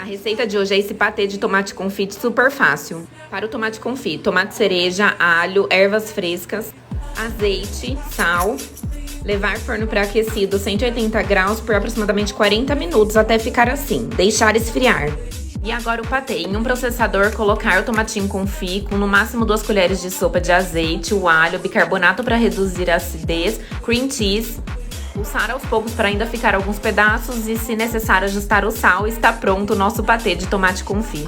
receita de hoje é esse patê de tomate confit super fácil. Para o tomate confit, tomate cereja, alho, ervas frescas, azeite, sal. Levar forno pré-aquecido 180 graus por aproximadamente 40 minutos até ficar assim. Deixar esfriar. E agora o patê. Em um processador, colocar o tomatinho confit com no máximo 2 colheres de sopa de azeite, o alho, bicarbonato para reduzir a acidez, cream cheese. Pulsar aos poucos para ainda ficar alguns pedaços e, se necessário, ajustar o sal. Está pronto o nosso patê de tomate confit.